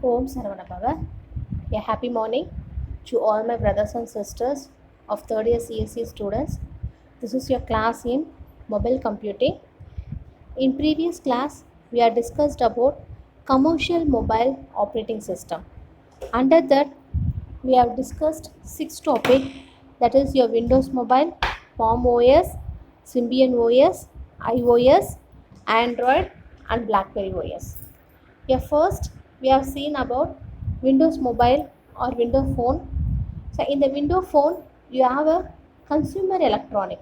Om Sarvanabhava. A happy morning to all my brothers and sisters of third year CSE students. This is your class in mobile computing. In previous class, we have discussed about commercial mobile operating system. Under that, we have discussed 6 topics, that is your Windows Mobile, Palm OS, Symbian OS, iOS, Android and BlackBerry OS. Here first, we have seen about Windows Mobile or Windows Phone. So in the Windows Phone, you have a consumer electronic.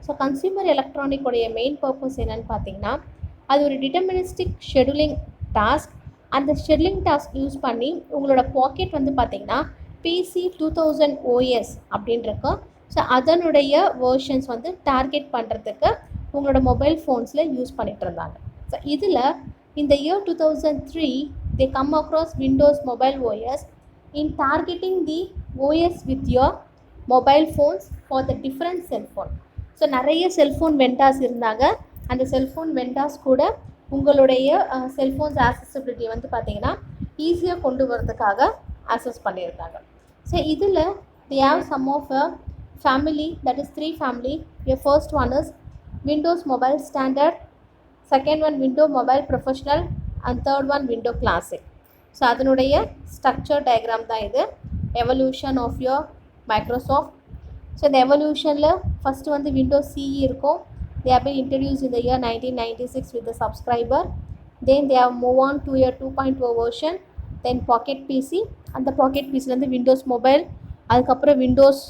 So consumer எலக்ட்ரானிக்கோடைய main purpose என்னன்னு பார்த்தீங்கன்னா, அது ஒரு deterministic scheduling task. அந்த scheduling task use பண்ணி உங்களோட packet வந்து பார்த்தீங்கன்னா பிசி 2000 OS அப்படின்னு இருக்கும். ஸோ அதனுடைய வேர்ஷன்ஸ் வந்து டார்கெட் பண்ணுறதுக்கு உங்களோட மொபைல் ஃபோன்ஸில் யூஸ் பண்ணிகிட்டு இருந்தாங்க. ஸோ இதில் இந்த year 2003 they come across Windows Mobile OS in targeting the OS with your mobile phones for the different cell phone. So நிறைய செல்ஃபோன் வெண்டாஸ் இருந்தாங்க. அந்த செல்ஃபோன் வெண்டாஸ் கூட உங்களுடைய செல்ஃபோன்ஸ் ஆக்சசிபிலிட்டி வந்து பார்த்தீங்கன்னா ஈஸியாக கொண்டு வரதுக்காக ஆக்சஸ் பண்ணியிருந்தாங்க. ஸோ இதில் they have some of a family, that is 3 family. Your first one is Windows Mobile Standard, second one Windows Mobile Professional and third one Windows Classic. So அதனுடைய structure diagram தான் இது, evolution of your Microsoft. So இந்த எவல்யூஷனில் first வந்து Windows CE இருக்கும். they have been introduced in the year 1996 with the subscriber. Then they have move on to your 2.0 version, then Pocket PC. அந்த Pocket PCலேருந்து Windows mobile, அதுக்கப்புறம் Windows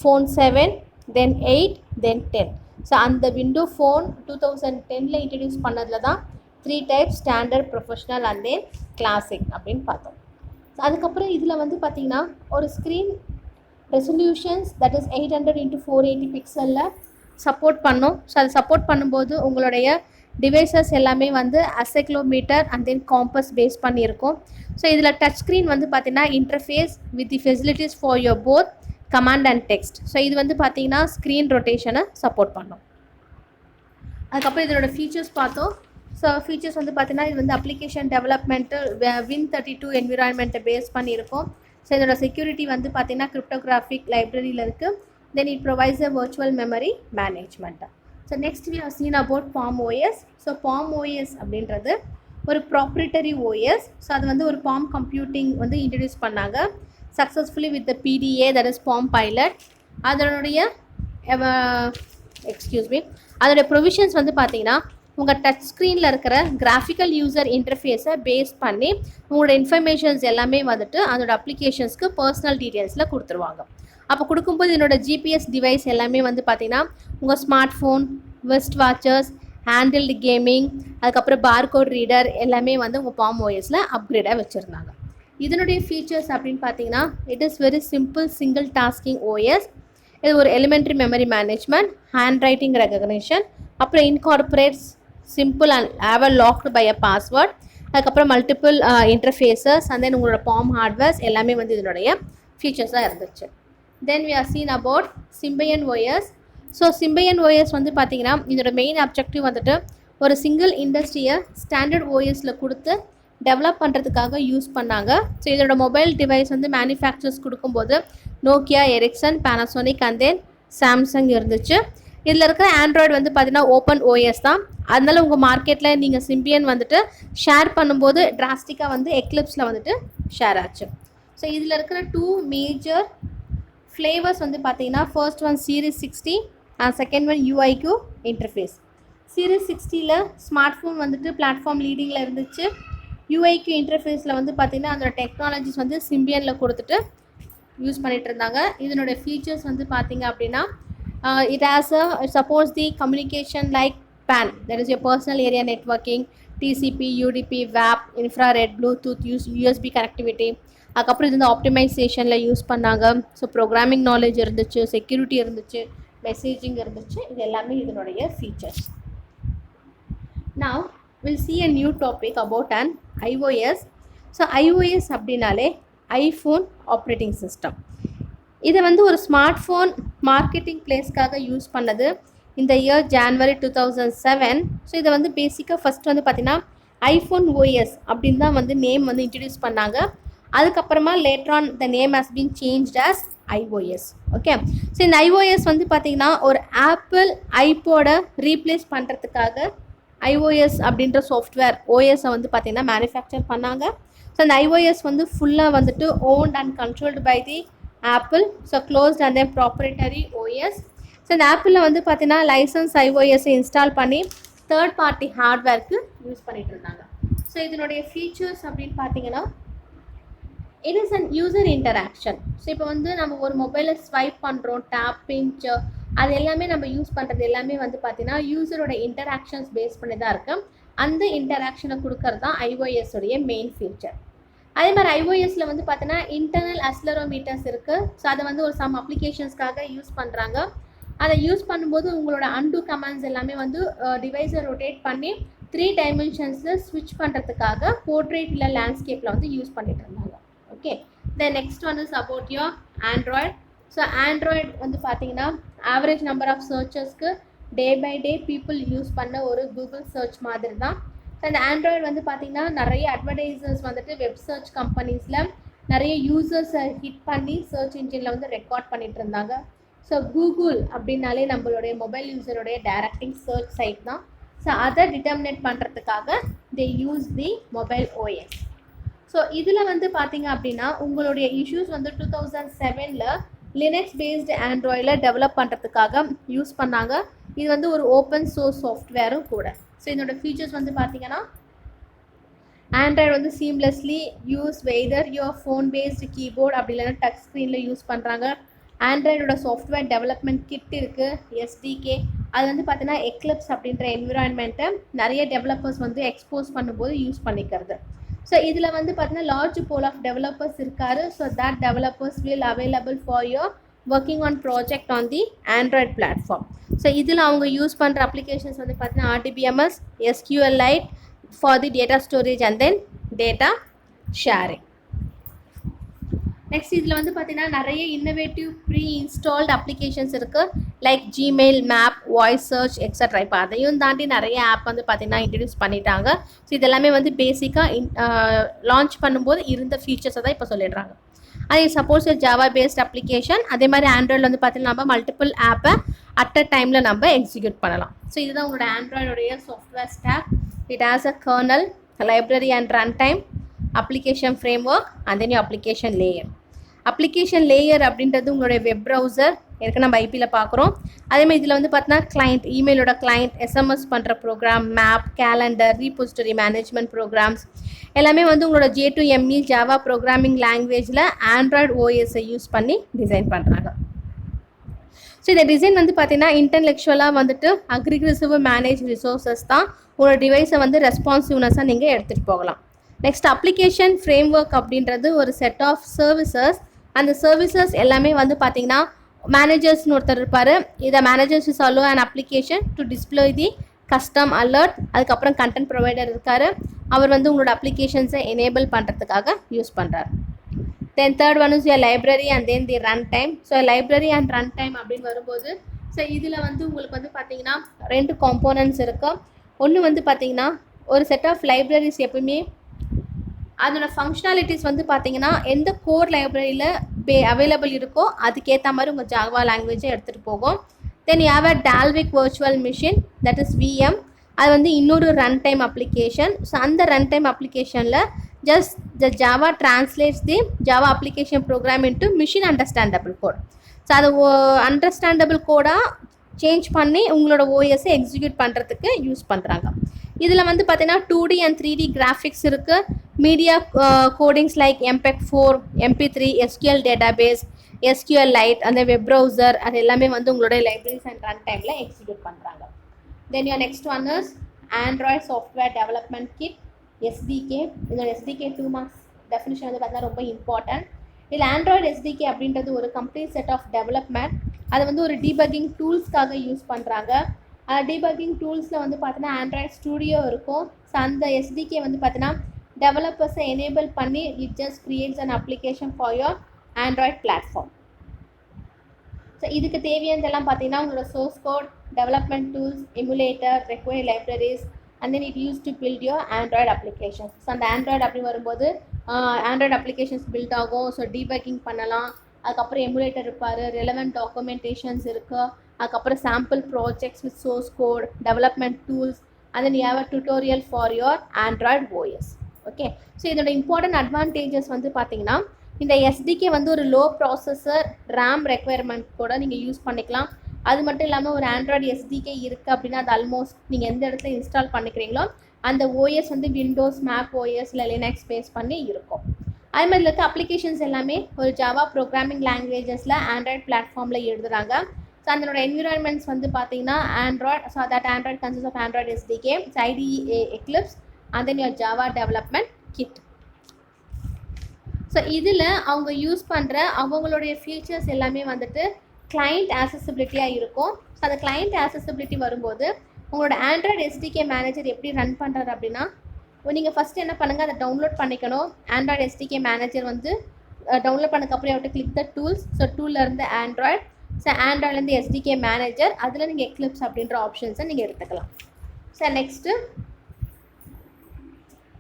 phone 7, then 8, then 10. So அந்த window phone 2010 introduce பண்ணதில் தான் 3 types, standard, professional and then classic அப்படின்னு பார்த்தோம். அதுக்கப்புறம் இதில் வந்து பார்த்திங்கன்னா ஒரு screen resolutions that is 800x480 பிக்சலில் சப்போர்ட் பண்ணும். ஸோ அது சப்போர்ட் பண்ணும்போது உங்களுடைய டிவைசஸ் எல்லாமே வந்து accelerometer and then compass base பண்ணியிருக்கும். ஸோ இதில் டச் ஸ்க்ரீன் வந்து பார்த்திங்கன்னா interface with the facilities for your both command and text. So இது வந்து பார்த்திங்கன்னா ஸ்க்ரீன் ரொட்டேஷனை சப்போர்ட் பண்ணும். அதுக்கப்புறம் இதோட ஃபீச்சர்ஸ் பார்த்தோம். ஸோ ஃபீச்சர்ஸ் வந்து பார்த்திங்கன்னா இது வந்து அப்ளிகேஷன் டெவலப்மெண்ட்டு Win32 என்விரான்மெண்ட்டை பேஸ் பண்ணியிருக்கும். ஸோ இதோட செக்யூரிட்டி வந்து பார்த்திங்கன்னா கிரிப்டோகிராஃபிக் லைப்ரரியில் இருக்குது. Then it provides a virtual memory management. So next we have seen about Palm OS. So Palm OS அப்படின்றது ஒரு ப்ராப்ரிட்டரி ஓஎஸ். ஸோ அது வந்து ஒரு Palm கம்ப்யூட்டிங் வந்து இன்ட்ரடியூஸ் பண்ணாங்க successfully with the PDA, that is Palm Pilot. அதனுடைய அதோடைய provisions வந்து பார்த்திங்கன்னா உங்கள் டச் ஸ்க்ரீனில் இருக்கிற கிராஃபிக்கல் யூசர் இன்டர்ஃபேஸை பேஸ் பண்ணி உங்களோட இன்ஃபர்மேஷன்ஸ் எல்லாமே வந்துட்டு அதோட அப்ளிகேஷன்ஸ்க்கு பர்சனல் டீட்டெயில்ஸில் கொடுத்துருவாங்க. அப்போ கொடுக்கும்போது என்னோட ஜிபிஎஸ் டிவைஸ் எல்லாமே வந்து பார்த்திங்கன்னா உங்கள் smart phone, west watchers, handled gaming, அதுக்கப்புறம் பார்கோட் ரீடர் எல்லாமே வந்து உங்கள் Palm OSல அப்கிரேடாக வச்சுருந்தாங்க. இதனுடைய ஃபீச்சர்ஸ் அப்படின்னு பார்த்தீங்கன்னா it is very simple single tasking OS. இது ஒரு elementary memory management, handwriting recognition, அப்புறம் incorporates simple and however locked by a password, அதுக்கப்புறம் மல்டிபிள் இன்டர்ஃபேஸஸ் அண்ட் தென் உங்களோட Palm ஹார்ட்வேர்ஸ் எல்லாமே வந்து இதனுடைய ஃபீச்சர்ஸாக இருந்துச்சு. Then we are seen about Symbian OS. So Symbian OS வந்து பார்த்திங்கன்னா இதோட மெயின் அப்ஜெக்டிவ் வந்துட்டு ஒரு சிங்கிள் இண்டஸ்ட்ரியை ஸ்டாண்டர்ட் ஓஎஸில் கொடுத்து டெவலப் பண்ணுறதுக்காக யூஸ் பண்ணாங்க. ஸோ இதோட மொபைல் டிவைஸ் வந்து மேனுஃபேக்சர்ஸ் கொடுக்கும்போது Nokia, Ericsson, Panasonic and then Samsung இருந்துச்சு. இதில் இருக்கிற ஆண்ட்ராய்டு வந்து பார்த்திங்கன்னா ஓப்பன் ஓஎஸ் தான். அதனால உங்கள் மார்க்கெட்டில் நீங்கள் Symbian வந்துட்டு ஷேர் பண்ணும்போது டிராஸ்டிக்காக வந்து எக்லிப்ஸில் வந்துட்டு ஷேர் ஆச்சு. ஸோ இதில் இருக்கிற 2 மேஜர் ஃப்ளேவர்ஸ் வந்து பார்த்திங்கன்னா first one Series 60 and second one UIQ interface. Series 60ல் ஸ்மார்ட் ஃபோன் வந்துட்டு பிளாட்ஃபார்ம் லீடிங்கில் இருந்துச்சு. UIQ இன்டர்ஃபேஸில் வந்து பார்த்திங்கன்னா அதோட டெக்னாலஜிஸ் வந்து Symbianல கொடுத்துட்டு யூஸ் பண்ணிகிட்டு இருந்தாங்க. இதனுடைய ஃபீச்சர்ஸ் வந்து பார்த்திங்க அப்படின்னா it supports the communication like PAN, that is your personal area networking, TCP, UDP, WAP, infrared, Bluetooth, USB connectivity. அதுக்கப்புறம் இது வந்து ஆப்டிமைசேஷனில் யூஸ் பண்ணாங்க. ஸோ ப்ரோக்ராமிங் நாலேஜ் இருந்துச்சு, செக்யூரிட்டி இருந்துச்சு, மெசேஜிங் இருந்துச்சு. இது எல்லாமே இதனுடைய features. Now we'll see a new topic about an iOS. So iOS அப்படின்னாலே ஐஃபோன் ஆப்ரேட்டிங் சிஸ்டம். இதை வந்து ஒரு ஸ்மார்ட் ஃபோன் மார்க்கெட்டிங் பிளேஸ்க்காக யூஸ் பண்ணது இந்த இயர் January 2007. ஸோ இதை வந்து பேசிக்காக ஃபஸ்ட் வந்து பார்த்திங்கன்னா ஐஃபோன் ஓஎஸ் அப்படின்னு தான் வந்து நேம் வந்து இன்ட்ரடியூஸ் பண்ணாங்க. அதுக்கப்புறமா later on the name has been changed as iOS. Okay, so இந்த iOS வந்து பார்த்திங்கன்னா ஒரு ஆப்பிள் ஐபோடை ரீப்ளேஸ் பண்ணுறதுக்காக iOS அப்படின்ற சாஃப்ட்வேர் ஓஎஸை வந்து பார்த்திங்கன்னா மேனுஃபேக்சர் பண்ணாங்க. ஸோ அந்த iOS வந்து ஃபுல்லாக வந்துட்டு owned and controlled by the Apple. So closed and then proprietary OS. So இந்த ஆப்பிளில் வந்து பார்த்திங்கன்னா லைசன்ஸ் iOS இன்ஸ்டால் பண்ணி தேர்ட் பார்ட்டி ஹார்ட்வேருக்கு யூஸ் பண்ணிகிட்டு இருந்தாங்க. ஸோ இதனுடைய ஃபீச்சர்ஸ் அப்படின்னு பார்த்தீங்கன்னா it is an user interaction. So இப்போ வந்து நம்ம ஒரு மொபைலில் ஸ்வைப் பண்ணுறோம், டேப், பிஞ்ச், அது எல்லாமே நம்ம யூஸ் பண்ணுறது எல்லாமே வந்து பார்த்திங்கன்னா யூசரோட இன்டராக்ஷன்ஸ் பேஸ் பண்ணி தான் இருக்குது. அந்த இன்டராக்ஷனை கொடுக்கறது தான் iOS-உடைய மெயின் ஃபீச்சர். அதே மாதிரி iOS-ல வந்து பார்த்தீங்கன்னா இன்டர்னல் அக்ஸலரோமீட்டர்ஸ் இருக்குது. ஸோ அதை வந்து ஒரு சம் அப்ளிகேஷன்ஸ்க்காக யூஸ் பண்ணுறாங்க. அதை யூஸ் பண்ணும்போது உங்களோட அன்டூ கமாண்ட்ஸ் எல்லாமே வந்து டிவைஸை ரொட்டேட் பண்ணி 3 டைமென்ஷன்ஸில் ஸ்விட்ச் பண்ணுறதுக்காக போர்ட்ரேட் இல்லை லேண்ட்ஸ்கேப்பில் வந்து யூஸ் பண்ணிட்டு இருந்தாங்க. Okay, the next one is about your Android. So Android வந்து பார்த்தீங்கன்னா ஆவரேஜ் நம்பர் ஆஃப் சர்ச்சஸ்க்கு day by day people use பண்ண ஒரு கூகுள் சர்ச் மாதிரி தான். ஸோ அந்த ஆண்ட்ராய்டு வந்து பார்த்திங்கன்னா நிறைய அட்வர்டைசர்ஸ் வந்துட்டு வெப் சர்ச் கம்பெனிஸில் நிறைய யூசர்ஸை ஹிட் பண்ணி சர்ச் இன்ஜினில் வந்து ரெக்கார்ட் பண்ணிகிட்டு இருந்தாங்க. ஸோ கூகுள் அப்படின்னாலே நம்மளுடைய மொபைல் யூசருடைய டைரக்டிங் சர்ச் சைட் தான். ஸோ அதை டிட்டர்மினேட் பண்ணுறதுக்காக they use the mobile OS. So இதில் வந்து பார்த்திங்க அப்படின்னா உங்களுடைய இஷ்யூஸ் வந்து 2007 லினக்ஸ் பேஸ்டு ஆண்ட்ராய்டில் டெவலப் பண்ணுறதுக்காக யூஸ் பண்ணாங்க. இது வந்து ஒரு ஓப்பன் சோர்ஸ் சாஃப்ட்வேரும் கூட. ஸோ இதோட ஃபீச்சர்ஸ் வந்து பார்த்திங்கன்னா ஆண்ட்ராய்டு வந்து seamlessly use whether your phone based keyboard அப்படி இல்லைன்னா டச் ஸ்க்ரீனில் யூஸ் பண்ணுறாங்க. ஆண்ட்ராய்டோட சாஃப்ட்வேர் டெவலப்மெண்ட் கிட் இருக்குது, எஸ்டிகே. அது வந்து பார்த்தீங்கன்னா எக்லிப்ஸ் அப்படின்ற என்விரான்மெண்ட்டை நிறைய டெவலப்பர்ஸ் வந்து எக்ஸ்போஸ் பண்ணும்போது யூஸ் பண்ணிக்கிறது. ஸோ இதில் வந்து பார்த்தீங்கன்னா லார்ஜ் போல் ஆஃப் டெவலப்பர்ஸ் இருக்காரு. So that developers will available for your working on project on the Android platform. So இதில் அவங்க யூஸ் பண்ணுற அப்ளிகேஷன்ஸ் வந்து பார்த்தீங்கன்னா RDBMS, SQLite for the data storage and then data sharing. Next இதில் வந்து பார்த்தீங்கன்னா நிறைய இன்னோவேட்டிவ் ப்ரீ இன்ஸ்டால்டு அப்ளிகேஷன்ஸ் இருக்குது, like Gmail, map, voice search extra. இப்போ அதையும் தாண்டி நிறைய ஆப் வந்து பார்த்திங்கன்னா இன்ட்ரடியூஸ் பண்ணிட்டாங்க. ஸோ இதெல்லாமே வந்து பேசிக்காக லான்ச் பண்ணும்போது இருந்த ஃபீச்சர்ஸை தான் இப்போ சொல்லிடுறாங்க. அது சப்போஸ் ஜாவா பேஸ்ட் அப்ளிகேஷன். அதே மாதிரி ஆண்ட்ராய்டில் வந்து பார்த்திங்கன்னா நம்ம மல்டிபிள் ஆப்பை அட் அ டைமில் நம்ம எக்ஸிக்யூட் பண்ணலாம். ஸோ இதுதான் உங்களோட ஆண்ட்ராய்டோடைய software stack. It has a kernel, library and run time, application framework and then application layer. Application layer அப்படின்றது உங்களுடைய வெப் ப்ரௌசர் ஏற்கனவே நம்ம ஐபியில் பார்க்குறோம். அதேமாதிரி இதில் வந்து பார்த்தீங்கன்னா கிளைண்ட், இமெயிலோட கிளைண்ட், எஸ்எம்எஸ் பண்ணுற program, map, calendar, repository management programs எல்லாமே வந்து உங்களோட J2ME ஜாவா ப்ரோக்ராமிங் லாங்குவேஜில் ஆண்ட்ராய்டு ஓஎஸை யூஸ் பண்ணி டிசைன் பண்ணுறாங்க. ஸோ இந்த டிசைன் வந்து பார்த்தீங்கன்னா இன்டெலெக்சுவலாக வந்துட்டு அக்ரிகசிவ் மேனேஜ் ரிசோர்ஸஸ் தான் உங்களோட டிவைஸை வந்து ரெஸ்பான்சிவ்னஸாக நீங்கள் எடுத்துகிட்டு போகலாம். நெக்ஸ்ட் அப்ளிகேஷன் ஃப்ரேம் ஒர்க் அப்படின்றது ஒரு செட் ஆஃப் சர்வீசஸ். அந்த சர்வீசஸ் எல்லாமே வந்து பார்த்தீங்கன்னா மேனேஜர்ஸ்னு ஒருத்தர் இருப்பார். இதை managers is allow and application to display the custom alert. அதுக்கப்புறம் கண்டென்ட் ப்ரொவைடர் இருக்கார், அவர் வந்து உங்களோட அப்ளிகேஷன்ஸை எனேபிள் பண்ணுறதுக்காக யூஸ் பண்ணுறாரு. Then third one is your library and then the run time. So library and run time அப்படின்னு வரும்போது ஸோ இதில் வந்து உங்களுக்கு வந்து பார்த்தீங்கன்னா 2 காம்போனன்ட்ஸ் இருக்குது. ஒன்று வந்து பார்த்தீங்கன்னா ஒரு செட் ஆஃப் லைப்ரரிஸ் எப்பவுமே அதோட ஃபங்க்ஷனாலிட்டிஸ் வந்து பார்த்தீங்கன்னா எந்த கோர் லைப்ரரியில் அவைலபிள் இருக்கோ அதுக்கேற்ற மாதிரி உங்கள் ஜாவா லாங்குவேஜை எடுத்துகிட்டு போகும். Then you have a Dalvik virtual machine, that is VM. அது வந்து இன்னொரு ரன் டைம் அப்ளிகேஷன். ஸோ அந்த ரன் டைம் அப்ளிகேஷனில் just the Java translates the Java application program into machine understandable code. So அது அண்டர்ஸ்டாண்டபிள் கோடாக சேஞ்ச் பண்ணி உங்களோட ஓஎஸை execute பண்ணுறதுக்கு யூஸ் பண்ணுறாங்க. இதில் வந்து பார்த்தீங்கன்னா 2D and 3D கிராஃபிக்ஸ் இருக்குது. Media codings like MPEG-4, MP3, SQL database, SQLite, அந்த வெப் ப்ரௌசர், அது எல்லாமே வந்து உங்களுடைய லைப்ரரிஸ் அண்ட் ரன் டைமில் எக்ஸிக்யூட் பண்ணுறாங்க. Then your next one is Android software development kit, SDK. இதோட SDK 2 மார்க்ஸ் டெஃபினிஷன் வந்து பார்த்தீங்கன்னா ரொம்ப இம்பார்ட்டன்ட். இதில் ஆண்ட்ராய்டு SDK அப்படின்றது ஒரு கம்ப்ளீட் செட் ஆஃப் டெவலப்மெண்ட். அது வந்து ஒரு டீபக்கிங் டூல்ஸ்க்காக யூஸ் பண்ணுறாங்க. டீபக்கிங் டூல்ஸில் வந்து பார்த்தீங்கன்னா ஆண்ட்ராய்ட் ஸ்டூடியோ இருக்கும். ஸோ அந்த SDK வந்து பார்த்தீங்கன்னா டெவலப்பர்ஸை எனேபிள் பண்ணி it just creates an application for your Android platform. So இதுக்கு தேவையானதெல்லாம் பார்த்தீங்கன்னா உங்களோட source code, development tools, emulator, required libraries and then it used to build your Android applications. So அந்த ஆண்ட்ராய்டு அப்படி வரும்போது ஆண்ட்ராய்டு அப்ளிகேஷன்ஸ் பில்ட் ஆகும். So debugging பண்ணலாம். அதுக்கப்புறம் எமுலேட்டர் இருப்பார், ரெலவெண்ட் டாக்குமெண்டேஷன்ஸ் இருக்குது, அதுக்கப்புறம் sample projects with source code, development tools, and then you have a tutorial for your Android OS. Okay, so இதோட இம்பார்ட்டன்ட் அட்வான்டேஜஸ் வந்து பார்த்தீங்கன்னா இந்த எஸ்டிகே வந்து ஒரு லோ ப்ராசஸர் ரேம் ரெக்குயர்மெண்ட் கூட நீங்கள் யூஸ் பண்ணிக்கலாம். அது மட்டும் இல்லாமல் ஒரு ஆண்ட்ராய்டு எஸ்டிகே இருக்குது அப்படின்னா அது ஆல்மோஸ்ட் நீங்கள் எந்த இடத்துல இன்ஸ்டால் பண்ணிக்கிறீங்களோ அந்த ஓஎஸ் வந்து விண்டோஸ், மேக் ஓஎஸ் இல்லை லினக்ஸ் பேஸ் பண்ணி இருக்கும். அது மாதிரி இருக்க அப்ளிகேஷன்ஸ் எல்லாமே ஒரு ஜாவா ப்ரோக்ராமிங் லாங்குவேஜஸில் ஆண்ட்ராய்டு பிளாட்ஃபார்மில் எழுதுகிறாங்க. ஸோ அதனோட என்விரான்மெண்ட்ஸ் வந்து பார்த்தீங்கன்னா Android, so that Android consist of Android SDK, IDE, Eclipse, and then your Java development kit. So இதில் அவங்க யூஸ் பண்ணுற அவங்களுடைய ஃபீச்சர்ஸ் எல்லாமே வந்துட்டு கிளைண்ட் ஆக்சசிபிலிட்டியாக இருக்கும். ஸோ அந்த கிளைண்ட் ஆக்சசிபிலிட்டி வரும்போது உங்களோட ஆண்ட்ராய்டு எஸ்டிகே மேனேஜர் எப்படி ரன் பண்ணுறாரு அப்படின்னா நீங்கள் ஃபஸ்ட்டு என்ன பண்ணுங்கள், அதை டவுன்லோட் பண்ணிக்கணும். ஆண்ட்ராய்டு எஸ்டிகே மேனேஜர் வந்து டவுன்லோட் பண்ணக்கப்புறம் அவர்கிட்ட கிளிக் த டூல்ஸ். ஸோ டூல்லேருந்து ஆண்ட்ராய்டு, ஸோ ஆண்ட்ராய்ட்லேருந்து எஸ்டிகே மேனேஜர், அதில் நீங்கள் எக்லிப்ஸ் அப்படின்ற ஆப்ஷன்ஸை நீங்கள் எடுத்துக்கலாம். ஸோ நெக்ஸ்ட்டு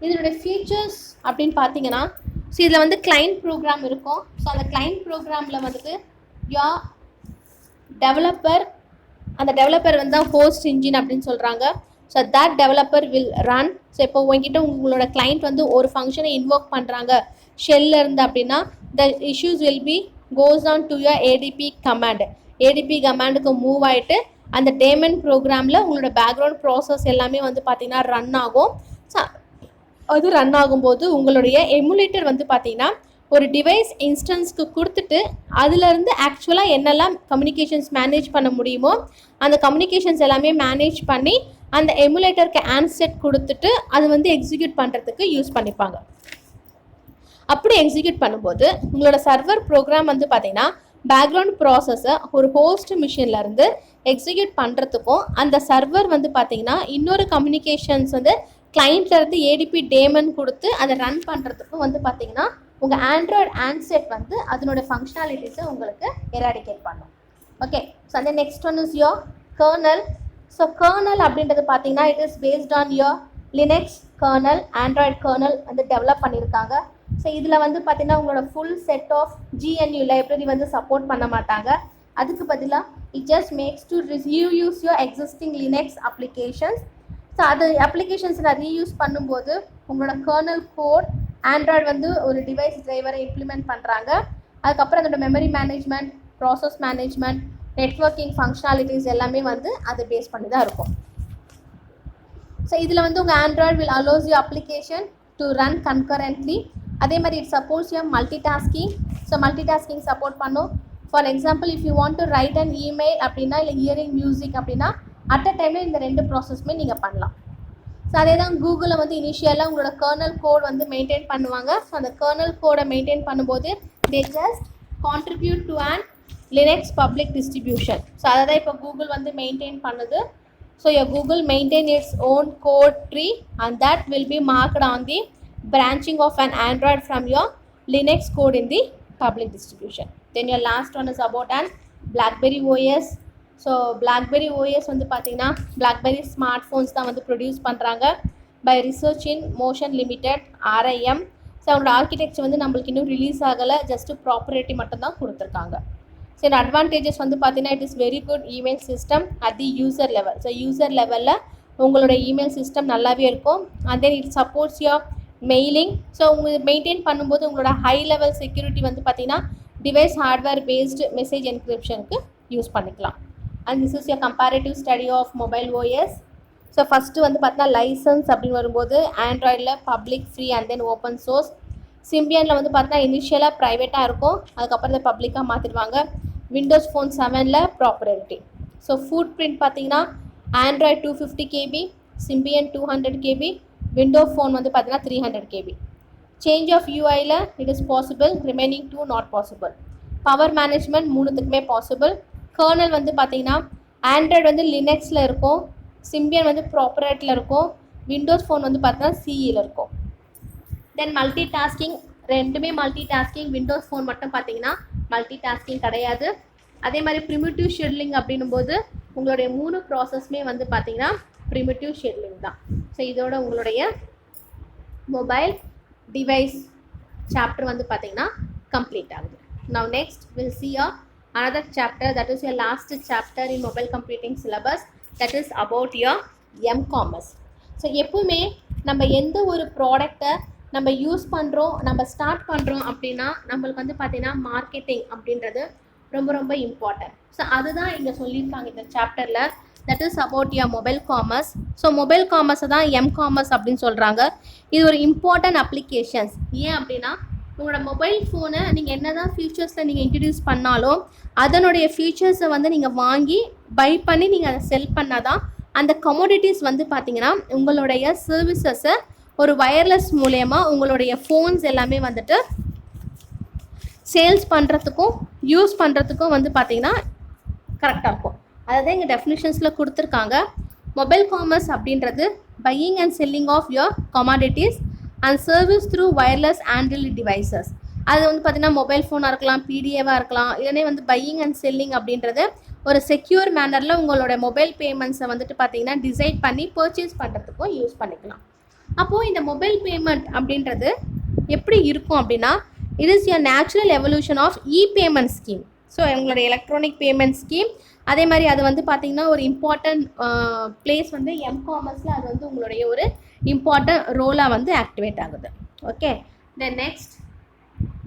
இதனுடைய ஃபீச்சர்ஸ் அப்படின்னு பார்த்தீங்கன்னா ஸோ இதில் வந்து கிளைண்ட் ப்ரோக்ராம் இருக்கும். ஸோ அந்த கிளைண்ட் ப்ரோக்ராமில் வந்துட்டு யா டெவலப்பர், அந்த டெவலப்பர் வந்து தான் ஹோஸ்ட் இன்ஜின் அப்படின்னு சொல்கிறாங்க. So that developer will run. So இப்போ உங்ககிட்ட உங்களோட கிளைண்ட் வந்து ஒரு ஃபங்க்ஷனை இன்வோக் பண்ணுறாங்க ஷெல்லில் இருந்து அப்படின்னா the issues will be goes on to your ADB command. ADB கமாண்டுக்கு மூவ் ஆகிட்டு அந்த டேமன் ப்ரோக்ராமில் உங்களோட பேக்ரவுண்ட் ப்ராசஸ் எல்லாமே வந்து பார்த்திங்கன்னா ரன் ஆகும். ஸோ அது ரன் ஆகும்போது உங்களுடைய எமுலேட்டர் வந்து பார்த்திங்கன்னா ஒரு டிவைஸ் இன்ஸ்டன்ஸ்க்கு கொடுத்துட்டு அதுலேருந்து ஆக்சுவலாக என்னெல்லாம் கம்யூனிகேஷன்ஸ் மேனேஜ் பண்ண முடியுமோ அந்த கம்யூனிகேஷன்ஸ் எல்லாமே மேனேஜ் பண்ணி அந்த எமுலேட்டருக்கு ஆன்செட் கொடுத்துட்டு அது வந்து எக்ஸிக்யூட் பண்ணுறதுக்கு யூஸ் பண்ணிப்பாங்க. அப்படி எக்ஸிக்யூட் பண்ணும்போது உங்களோட சர்வர் ப்ரோக்ராம் வந்து பார்த்திங்கன்னா பேக்ரவுண்ட் ப்ராசஸை ஒரு ஹோஸ்ட் மிஷின்லேருந்து எக்ஸிக்யூட் பண்ணுறதுக்கும் அந்த சர்வர் வந்து பார்த்திங்கன்னா இன்னொரு கம்யூனிகேஷன்ஸ் வந்து கிளைண்ட்லேருந்து ஏடிபி டேமன் கொடுத்து அதை ரன் பண்ணுறதுக்கும் வந்து பார்த்திங்கன்னா உங்கள் ஆண்ட்ராய்டு ஆன்செட் வந்து அதனோட ஃபங்க்ஷனாலிட்டிஸை உங்களுக்கு எராடிகேட் பண்ணும். ஓகே, ஸோ அந்த next one is your kernel. So kernel அப்படின்றது பார்த்தீங்கன்னா it is based on your Linux kernel, Android kernel வந்து டெவலப் பண்ணியிருக்காங்க. ஸோ இதில் வந்து பார்த்திங்கன்னா உங்களோட full set of GNU library வந்து சப்போர்ட் பண்ண மாட்டாங்க. அதுக்கு பதிலாக it just makes to reuse your existing Linux applications. So அது அப்ளிகேஷன்ஸ் நான் ரீயூஸ் பண்ணும்போது உங்களோட கர்னல் கோட் ஆண்ட்ராய்டு வந்து ஒரு டிவைஸ் டிரைவரை இம்ப்ளிமெண்ட் பண்ணுறாங்க. அதுக்கப்புறம் அதோட memory management, process management, networking functionalities எல்லாமே வந்து அதை பேஸ் பண்ணி தான் இருக்கும். ஸோ இதில் வந்து உங்கள் Android will allows you application to run concurrently. அதே மாதிரி it supports your multitasking. So multitasking support பண்ணும். For example if you want to write and email அப்படின்னா இல்லை ஹியரிங் மியூசிக் அப்படின்னா அட் அ டைமில் இந்த ரெண்டு ப்ராசஸுமே நீங்கள் பண்ணலாம். ஸோ அதே தான் கூகுளில் வந்து இனிஷியலாக உங்களோட கர்னல் கோட் வந்து மெயின்டைன் பண்ணுவாங்க. ஸோ அந்த கர்னல் கோடை மெயின்டைன் பண்ணும்போது they just contribute to and Linux public distribution. So அதை தான் இப்போ கூகுள் வந்து மெயின்டைன் பண்ணுது. So your Google maintain its own code tree and that will be marked on the branching of an Android from your Linux code in the public distribution. Then your last one is about an BlackBerry OS. So BlackBerry OS வந்து பார்த்திங்கன்னா BlackBerry smart phones தான் வந்து produce பண்ணுறாங்க by research in motion limited, RIM. So அவங்களோட architecture வந்து நம்மளுக்கு இன்னும் release ஆகலை, ஜஸ்ட்டு ப்ராப்பரேட்டி மட்டும்தான் கொடுத்துருக்காங்க. ஸோ இந்த அட்வான்டேஜஸ் வந்து பார்த்தீங்கன்னா it is very good email system at the user level. So user லெவலில் உங்களோட இமெயில் சிஸ்டம் நல்லாவே இருக்கும். And then it supports your mailing. So உங்களுக்கு மெயின்டைன் பண்ணும்போது உங்களோட ஹை லெவல் செக்யூரிட்டி வந்து பார்த்திங்கன்னா டிவைஸ் ஹார்ட்வேர் பேஸ்டு மெசேஜ் என்கிரிப்ஷனுக்கு யூஸ் பண்ணிக்கலாம். And this is your comparative study of mobile OS. So first வந்து பார்த்தீங்கன்னா லைசன்ஸ் அப்படின்னு வரும்போது ஆண்ட்ராய்டில் public, free and then open source. சிம்பியனில் வந்து பார்த்தீங்கன்னா இனிஷியலாக ப்ரைவேட்டாக இருக்கும், அதுக்கப்புறம் இதை பப்ளிக்காக மாற்றிடுவாங்க. விண்டோஸ் ஃபோன் 7ல் ப்ராப்பரேட்டி. ஸோ ஃபுட் பிரிண்ட் பார்த்தீங்கன்னா Android 250 KB, Symbian 200 KB, window phone வந்து பார்த்தீங்கன்னா 300 KB. சேஞ்ச் ஆஃப் யூஐயில் it is possible, remaining 2 not possible. Power management 3த்துக்குமே பாசிபிள். கர்னல் வந்து பார்த்தீங்கன்னா ஆண்ட்ராய்டு வந்து லினக்ஸில் இருக்கும், சிம்பியன் வந்து ப்ராப்பரேட்டில் இருக்கும், விண்டோஸ் ஃபோன் வந்து பார்த்தீங்கன்னா CEயில் இருக்கும். தென் மல்டி டாஸ்கிங், ரெண்டுமே மல்டி டாஸ்கிங். விண்டோஸ் ஃபோன் மட்டும் பார்த்தீங்கன்னா மல்டி டாஸ்கிங் கிடையாது. அதே மாதிரி ப்ரிமிட்டிவ் ஷெட்யூலிங் அப்படின்னும் போது உங்களுடைய 3 ப்ராசஸ்மே வந்து பார்த்தீங்கன்னா ப்ரிமிட்டிவ் ஷெட்யூலிங் தான். ஸோ இதோட உங்களுடைய மொபைல் டிவைஸ் சாப்டர் வந்து பார்த்தீங்கன்னா கம்ப்ளீட் ஆகுது. Now next we'll see another chapter, that is your last chapter in mobile computing syllabus, that is about your M-commerce. So எப்பவுமே நம்ம எந்த ஒரு ப்ராடக்டை நம்ம யூஸ் பண்ணுறோம், நம்ம ஸ்டார்ட் பண்ணுறோம் அப்படின்னா நம்மளுக்கு வந்து பார்த்தீங்கன்னா மார்க்கெட்டிங் அப்படின்றது ரொம்ப ரொம்ப இம்பார்ட்டன்ட். ஸோ அதுதான் இங்கே சொல்லியிருக்காங்க இந்த சாப்டரில், that is about your mobile commerce. So mobile காமர்ஸை தான் M-commerce அப்படின்னு சொல்கிறாங்க. இது ஒரு இம்பார்ட்டன்ட் அப்ளிகேஷன்ஸ். ஏன் அப்படின்னா உங்களோட மொபைல் ஃபோனை நீங்கள் என்ன தான் ஃபியூச்சர்ஸில் நீங்கள் இன்ட்ரடியூஸ் பண்ணாலும் அதனுடைய ஃபியூச்சர்ஸை வந்து நீங்கள் வாங்கி பை பண்ணி நீங்கள் அதை செல் பண்ணால் தான் அந்த கமோடிட்டிஸ் வந்து பார்த்தீங்கன்னா உங்களுடைய சர்வீசஸை ஒரு வயர்லெஸ் மூலயமா உங்களுடைய ஃபோன்ஸ் எல்லாமே வந்துட்டு சேல்ஸ் பண்ணுறதுக்கும் யூஸ் பண்ணுறதுக்கும் வந்து பார்த்தீங்கன்னா கரெக்டாக இருக்கும். அதை தான் இங்கே டெஃபினிஷன்ஸில் கொடுத்துருக்காங்க. மொபைல் காமர்ஸ் அப்படின்றது buying and selling of your commodities and service through wireless Android devices. அது வந்து பார்த்தீங்கன்னா மொபைல் ஃபோனாக இருக்கலாம், பிடிஏவாக இருக்கலாம், இல்லைனே வந்து பையிங் அண்ட் செல்லிங் அப்படின்றது ஒரு செக்யூர் மேனரில் உங்களோட மொபைல் பேமெண்ட்ஸை வந்துட்டு பார்த்தீங்கன்னா டிசைட் பண்ணி பர்ச்சேஸ் பண்ணுறதுக்கும் யூஸ் பண்ணிக்கலாம். அப்போது இந்த மொபைல் பேமெண்ட் அப்படின்றது எப்படி இருக்கும் அப்படின்னா, it is your natural evolution of payment scheme. So உங்களோட எலக்ட்ரானிக் பேமெண்ட் ஸ்கீம் அதே மாதிரி அது வந்து பார்த்திங்கன்னா ஒரு இம்பார்ட்டன்ட் பிளேஸ் வந்து M-commerceல அது வந்து உங்களுடைய ஒரு இம்பார்ட்டன்ட் ரோலாக வந்து ஆக்டிவேட் ஆகுது. Okay, then next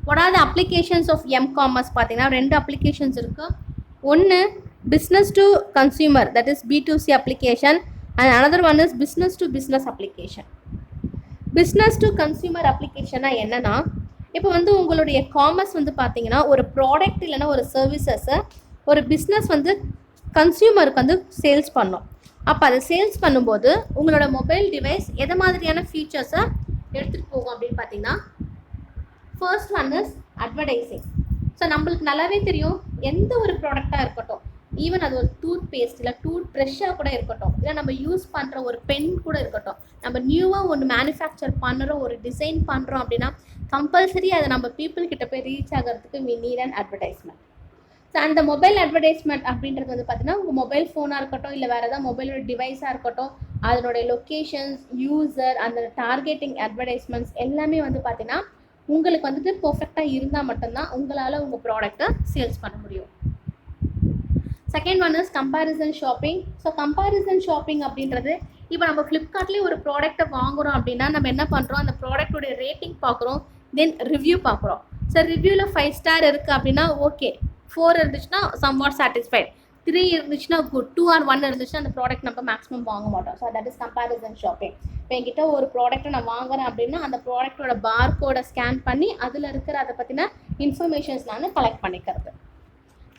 what are the applications of M-commerce பார்த்தீங்கன்னா 2 அப்ளிகேஷன்ஸ் இருக்குது. ஒன்று business to consumer, that is B2C application, and another one is business to business application. Business to consumer அப்ளிகேஷனா என்னன்னா, இப்போ வந்து உங்களுடைய காமர்ஸ் வந்து பார்த்தீங்கன்னா ஒரு ப்ராடக்ட் இல்லைன்னா ஒரு சர்வீசஸை ஒரு பிஸ்னஸ் வந்து கன்சியூமருக்கு வந்து சேல்ஸ் பண்ணோம். அப்போ அதை சேல்ஸ் பண்ணும்போது உங்களோட மொபைல் டிவைஸ் எதை மாதிரியான ஃபீச்சர்ஸை எடுத்துகிட்டு போகும் அப்படின்னு பார்த்தீங்கன்னா, first one is advertising. So நம்மளுக்கு நல்லாவே தெரியும் எந்த ஒரு ப்ராடக்டாக இருக்கட்டும், ஈவன் அது ஒரு டூத் பேஸ்ட் இல்லை டூத் ப்ரெஷ்ஷாக கூட இருக்கட்டும், இல்லை நம்ம யூஸ் பண்ணுற ஒரு பென் கூட இருக்கட்டும், நம்ம நியூவாக ஒன்று மேனுஃபேக்சர் பண்ணுறோம், ஒரு டிசைன் பண்ணுறோம் அப்படின்னா கம்பல்சரி அதை நம்ம பீப்புள் கிட்ட போய் ரீச் ஆகிறதுக்கு we need an advertisement. So அந்த மொபைல் அட்வர்டைஸ்மெண்ட் அப்படின்றது வந்து பார்த்தீங்கன்னா உங்கள் மொபைல் ஃபோனாக இருக்கட்டும் இல்லை வேறு ஏதாவது மொபைலோட டிவைஸாக இருக்கட்டும், அதனுடைய லொக்கேஷன்ஸ், யூசர், அந்த டார்கெட்டிங் அட்வர்டைஸ்மெண்ட்ஸ் எல்லாமே வந்து பார்த்தீங்கன்னா உங்களுக்கு வந்துட்டு பர்ஃபெக்டாக இருந்தால் மட்டும்தான் உங்களால் உங்கள் ப்ராடக்டை சேல்ஸ் பண்ண முடியும். Second one is comparison shopping. So comparison shopping அப்படின்றது இப்போ நம்ம ஃப்ளிப்கார்ட்லேயே ஒரு ப்ராடக்ட்டை வாங்குகிறோம் அப்படின்னா நம்ம என்ன பண்ணுறோம், அந்த ப்ராடக்டோடைய ரேட்டிங் பார்க்குறோம், தென் ரிவ்யூ பார்க்குறோம். ஸோ ரிவ்யூவில் 5 ஸ்டார் இருக்குது அப்படின்னா ஓகே, 4 இருந்துச்சுன்னா சம்வாட் சாட்டிஸ்ஃபைட், 3 இருந்துச்சுன்னா குட், 2 or 1 இருந்துச்சுன்னா அந்த ப்ராடக்ட் நம்ம மேக்ஸிமம் வாங்க மாட்டோம். So that is comparison shopping. இப்போ என்கிட்ட ஒரு ப்ராடக்ட்டை நான் வாங்குறேன் அப்படின்னா அந்த ப்ராடக்ட்டோட பார்கோடை ஸ்கேன் பண்ணி அதில் இருக்கிற அதை பற்றின இன்ஃபர்மேஷன்ஸ் நான் கலெக்ட் பண்ணிக்கிறது.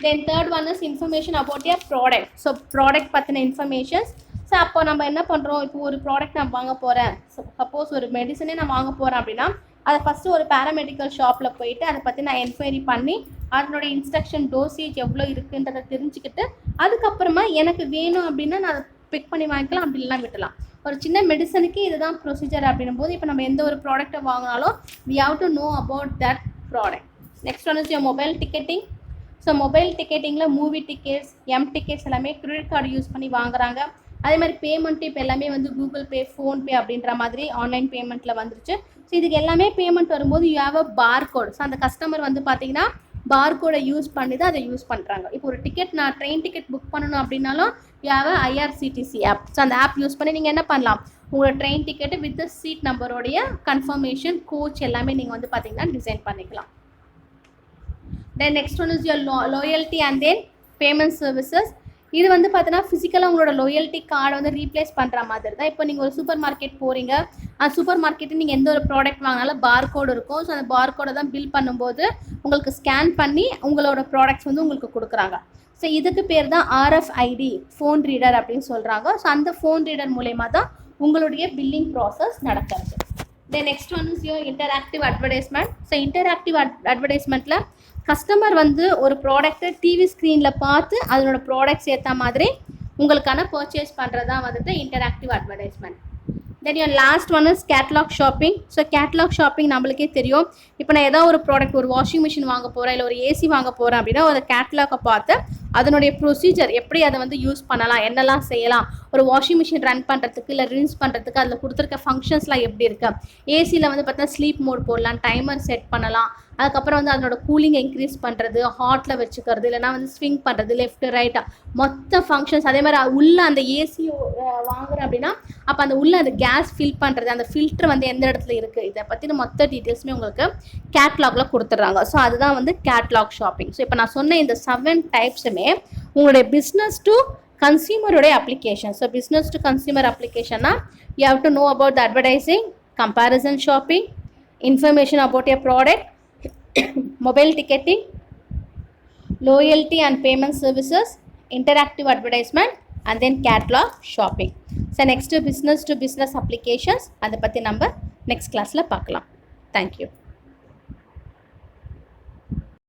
தென் third one is information about your product. So product பற்றின இன்ஃபர்மேஷன்ஸ். ஸோ அப்போ நம்ம என்ன பண்ணுறோம், இப்போ ஒரு ப்ராடக்ட் நான் வாங்க போகிறேன், சப்போஸ் ஒரு மெடிசனே நான் வாங்க போகிறேன் அப்படின்னா அதை ஃபஸ்ட்டு ஒரு பேராமெடிக்கல் ஷாப்பில் போயிட்டு அதை பற்றி நான் என்கொயரி பண்ணி அதனோட இன்ஸ்ட்ரக்ஷன் டோசேஜ் எவ்வளோ இருக்குன்றதை தெரிஞ்சுக்கிட்டு அதுக்கப்புறமா எனக்கு வேணும் அப்படின்னா நான் அதை பிக் பண்ணி வாங்கிக்கலாம், அப்படிலாம் விட்டலாம். ஒரு சின்ன மெடிசனுக்கு இதுதான் ப்ரொசீஜர் அப்படின்னும் போது இப்போ நம்ம எந்த ஒரு ப்ராடக்ட்டை வாங்கினாலும் we have to know about that product. Next one is your mobile ticketing. So mobile டிக்கெட்டிங்கில் மூவி டிக்கெட்ஸ், டிக்கெட்ஸ் எல்லாமே கிரெடிட் கார்டு யூஸ் பண்ணி வாங்குறாங்க. அதே மாதிரி பேமெண்ட்டு இப்போ எல்லாமே வந்து கூகுள் பே, ஃபோன்பே அப்படின்ற மாதிரி ஆன்லைன் பேமெண்ட்டில் வந்துருச்சு. ஸோ இதுக்கு எல்லாமே பேமெண்ட் வரும்போது you have a barcode. So அந்த கஸ்டமர் வந்து பார்த்தீங்கன்னா பார்கோடை யூஸ் பண்ணி தான் அதை யூஸ் பண்ணுறாங்க. இப்போ ஒரு டிக்கெட் நான் ட்ரெயின் டிக்கெட் புக் பண்ணணும் அப்படின்னாலும் you have a IRCTC app. So அந்த ஆப் யூஸ் பண்ணி நீங்கள் என்ன பண்ணலாம், உங்களோட ட்ரெயின் டிக்கெட்டு வித் சீட் நம்பரோடைய கன்ஃபர்மேஷன், கோச் எல்லாமே நீங்கள் வந்து பார்த்தீங்கன்னா டிசைன் பண்ணிக்கலாம். Then next one is your loyalty and then payment services. இது வந்து பார்த்தீங்கன்னா ஃபிசிக்கலாக உங்களோட லோயல்ட்டி கார்டை வந்து ரீப்ளேஸ் பண்ணுற மாதிரி தான். இப்போ நீங்கள் ஒரு சூப்பர் மார்க்கெட் போகிறீங்க, அந்த சூப்பர் மார்க்கெட்டு நீங்கள் எந்த ஒரு ப்ராடக்ட் வாங்கினாலும் பார்கோடு இருக்கும். ஸோ அந்த பார்கோடை தான் பில் பண்ணும்போது உங்களுக்கு ஸ்கேன் பண்ணி உங்களோட ப்ராடக்ட்ஸ் வந்து உங்களுக்கு கொடுக்குறாங்க. ஸோ இதுக்கு பேர் தான் RFID, ஃபோன் ரீடர் அப்படின்னு சொல்கிறாங்க. ஸோ அந்த ஃபோன் ரீடர் மூலயமா தான் உங்களுடைய பில்லிங் ப்ராசஸ் நடக்கிறது. Then next one is your interactive advertisement. So interactive அட்வர்டைஸ்மெண்ட்டில் கஸ்டமர் வந்து ஒரு ப்ராடக்ட்டை டிவி ஸ்க்ரீனில் பார்த்து அதனோட ப்ராடக்ட்ஸ் ஏற்ற மாதிரி உங்களுக்கான பர்ச்சேஸ் பண்ணுறது தான் வந்துட்டு interactive advertisement. Then your last one is catalogue shopping. So catalogue shopping நம்மளுக்கே தெரியும். இப்போ நான் ஏதோ ஒரு ப்ராடக்ட், ஒரு வாஷிங் மிஷின் வாங்க போகிறேன், இல்லை ஒரு ஏசி வாங்க போகிறேன் அப்படின்னா ஒரு கேட்லாக்கை பார்த்து அதனுடைய ப்ரொசீஜர் எப்படி அதை வந்து யூஸ் பண்ணலாம், என்னெல்லாம் செய்யலாம், ஒரு வாஷிங் மிஷின் ரன் பண்ணுறதுக்கு இல்லை ரின்ஸ் பண்ணுறதுக்கு அதில் கொடுத்துருக்க ஃபங்க்ஷன்ஸ்லாம் எப்படி இருக்குது. ஏசியில் வந்து பார்த்தா ஸ்லீப் மோட் போடலாம், டைமர் செட் பண்ணலாம், அதுக்கப்புறம் வந்து அதனோட கூலிங்கை இன்க்ரீஸ் பண்ணுறது, ஹாட்டில் வச்சுக்கிறது, இல்லைனா வந்து ஸ்விங் பண்ணுறது, லெஃப்ட் ரைட்டாக மொத்த ஃபங்க்ஷன்ஸ். அதே மாதிரி உள்ளே அந்த ஏசி வாங்குறேன் அப்படின்னா அப்போ அந்த உள்ளே அந்த கேஸ் ஃபில் பண்ணுறது, அந்த ஃபில்ட்ரு வந்து எந்த இடத்துல இருக்குது, இதை பற்றின மொத்த டீட்டெயில்ஸுமே உங்களுக்கு கேட்லாகில் கொடுத்துட்றாங்க. ஸோ அதுதான் வந்து கேட்லாக் ஷாப்பிங். ஸோ இப்போ நான் சொன்ன இந்த 7 டைப்ஸுமே உங்களுடைய பிஸ்னஸ் டு கன்சியூமருடைய application. So business to consumer அப்ளிகேஷன்னா you have to know about the advertising, comparison shopping, information about your product, mobile ticketing, loyalty and payment services, interactive advertisement, and then catalog shopping. So next business to business applications, அதை பற்றி நம்ம next classல பார்க்கலாம். Thank you.